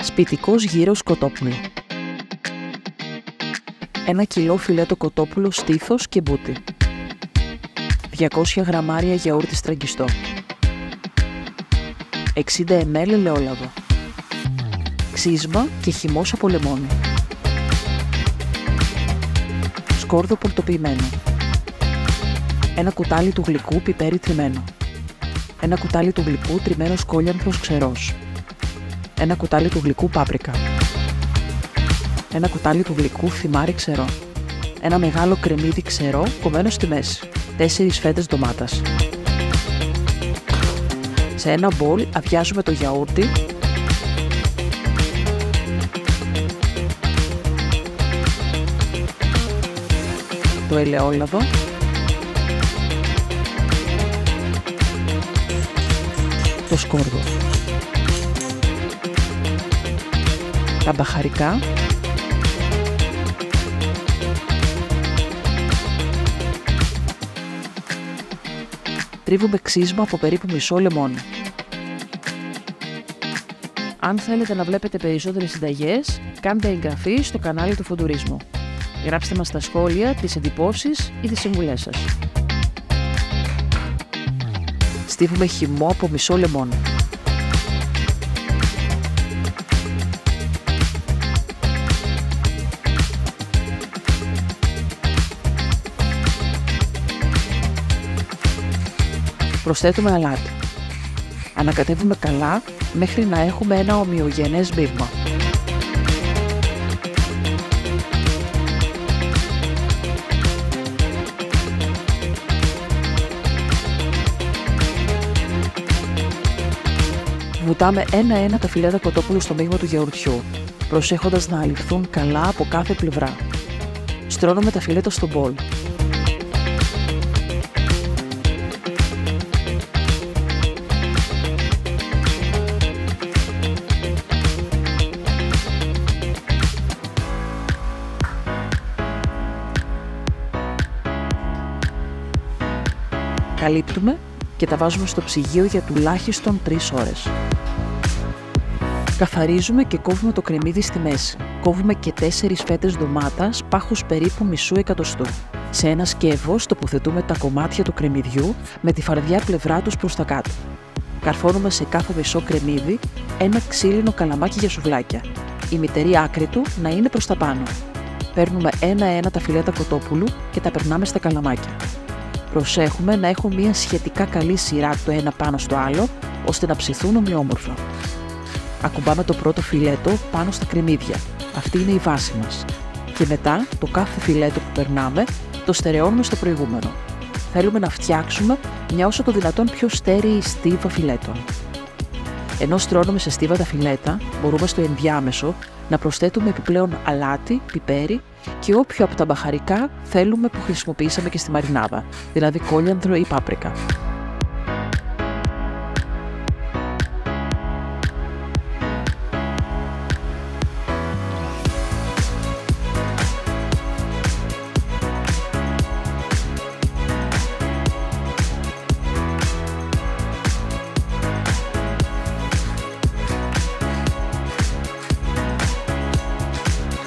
Σπιτικός γύρος κοτόπουλο. 1 κιλό φιλέτο κοτόπουλο στήθος και μπούτι. 200 γραμμάρια γιαούρτι στραγγιστό. 60 ml ελαιόλαδο. Ξύσμα και χυμός από λεμόνι. Σκόρδο πορτοποιημένο. 1 κουτάλι του γλυκού πιπέρι τριμμένο. 1 κουτάλι του γλυκού τριμμένος κόλιανθρος ξερός. 1 κουτάλι του γλυκού πάπρικα. 1 κουτάλι του γλυκού θυμάρι ξερό. 1 μεγάλο κρεμμύδι ξερό κομμένο στη μέση. 4 φέτες ντομάτας. Σε ένα μπολ αδειάζουμε το γιαούρτι, το ελαιόλαδο, το σκόρδο, τα μπαχαρικά, τρίβουμε ξύσμα από περίπου μισό λεμόνι. Αν θέλετε να βλέπετε περισσότερες συνταγές, κάντε εγγραφή στο κανάλι του Φοντουρίσμου. Γράψτε μας στα σχόλια τις εντυπώσεις ή τις συμβουλές σας. Στίβουμε χυμό από μισό λεμόνι. Προσθέτουμε αλάτι. Ανακατεύουμε καλά μέχρι να έχουμε ένα ομοιογενές μείγμα. Βουτάμε ένα-ένα τα φιλέτα κοτόπουλου στο μείγμα του γιαουρτιού, προσέχοντας να αλειφθούν καλά από κάθε πλευρά. Στρώνουμε τα φιλέτα στο μπολ. Καλύπτουμε και τα βάζουμε στο ψυγείο για τουλάχιστον 3 ώρες. Καθαρίζουμε και κόβουμε το κρεμμύδι στη μέση. Κόβουμε και 4 φέτες ντομάτας, πάχους περίπου μισού εκατοστού. Σε ένα σκεύος τοποθετούμε τα κομμάτια του κρεμμυδιού με τη φαρδιά πλευρά τους προς τα κάτω. Καρφώνουμε σε κάθε μισό κρεμμύδι ένα ξύλινο καλαμάκι για σουβλάκια. Η μυτερή άκρη του να είναι προς τα πάνω. Παίρνουμε ένα-ένα τα φιλέτα κοτόπουλου και τα περνάμε στα καλαμάκια. Προσέχουμε να έχουν μια σχετικά καλή σειρά το ένα πάνω στο άλλο, ώστε να ψηθούν ομοιόμορφα. Ακουμπάμε το πρώτο φιλέτο πάνω στα κρεμμύδια. Αυτή είναι η βάση μας. Και μετά το κάθε φιλέτο που περνάμε το στερεώνουμε στο προηγούμενο. Θέλουμε να φτιάξουμε μια όσο το δυνατόν πιο στέρεη στίβα φιλέτων. Ενώ στρώνουμε σε στίβα τα φιλέτα, μπορούμε στο ενδιάμεσο να προσθέτουμε επιπλέον αλάτι, πιπέρι και όποιο από τα μπαχαρικά θέλουμε που χρησιμοποιήσαμε και στη μαρινάδα, δηλαδή κόλιανθρο ή πάπρικα.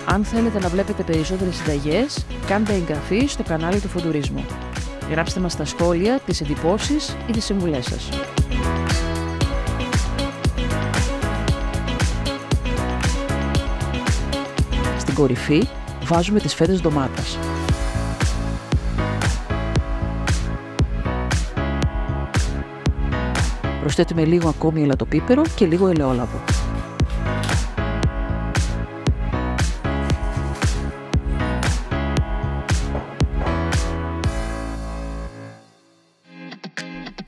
Αν θέλετε να βλέπετε περισσότερες συνταγές, κάντε εγγραφή στο κανάλι του Φοντουρίσμου. Γράψτε μας στα σχόλια τις εντυπώσεις ή τις συμβουλές σας. Στην κορυφή βάζουμε τις φέτες ντομάτας. Προσθέτουμε λίγο ακόμη ελατοπίπερο και λίγο ελαιόλαδο.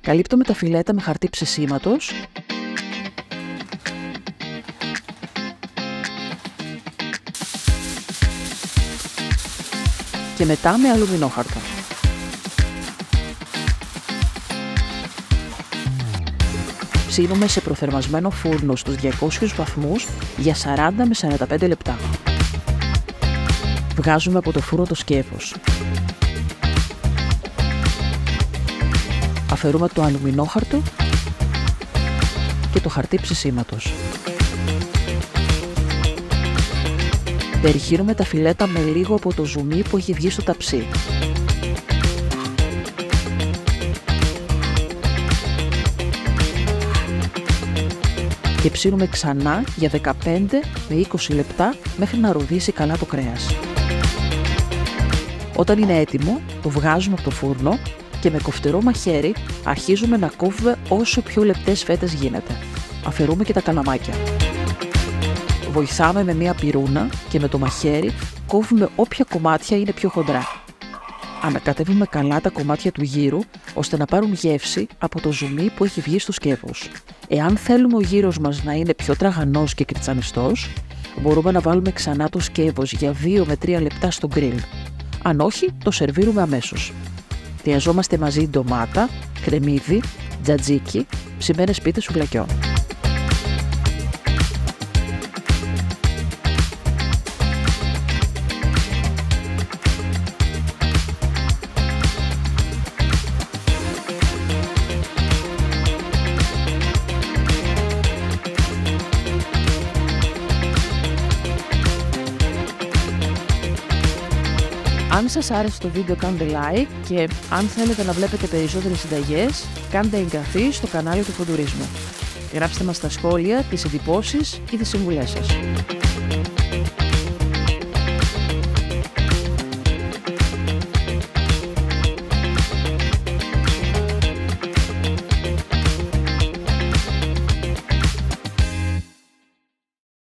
Καλύπτουμε τα φιλέτα με χαρτί ψεσίματος και μετά με αλουμινόχαρτο. Ψήνουμε σε προθερμασμένο φούρνο στους 200 βαθμούς για 40 με 45 λεπτά. Βγάζουμε από το φούρνο το σκεύος. Αφαιρούμε το αλουμινόχαρτο και το χαρτί ψησίματος. Περιγύρουμε τα φιλέτα με λίγο από το ζουμί που έχει βγει στο ταψί. Και ψήνουμε ξανά για 15 με 20 λεπτά μέχρι να ροδίσει καλά το κρέας. Όταν είναι έτοιμο, το βγάζουμε από το φούρνο και με κοφτερό μαχαίρι αρχίζουμε να κόβουμε όσο πιο λεπτές φέτες γίνεται. Αφαιρούμε και τα καλαμάκια. Βοηθάμε με μία πυρούνα και με το μαχαίρι κόβουμε όποια κομμάτια είναι πιο χοντρά. Ανακατεύουμε καλά τα κομμάτια του γύρου ώστε να πάρουν γεύση από το ζουμί που έχει βγει στο σκεύος. Εάν θέλουμε ο γύρος μας να είναι πιο τραγανός και κριτσανιστός, μπορούμε να βάλουμε ξανά το σκεύος για 2 με 3 λεπτά στο γκριλ. Αν όχι, το σερβίρουμε αμέσως. Χρειαζόμαστε μαζί ντομάτα, κρεμμύδι, τζατζίκι, ψημένες πίτες σουβλακιών. Αν σας άρεσε το βίντεο κάντε like και αν θέλετε να βλέπετε περισσότερες συνταγές, κάντε εγγραφή στο κανάλι του Φοντουρίσμου. Γράψτε μας στα σχόλια τις εντυπώσεις ή τις συμβουλές σας.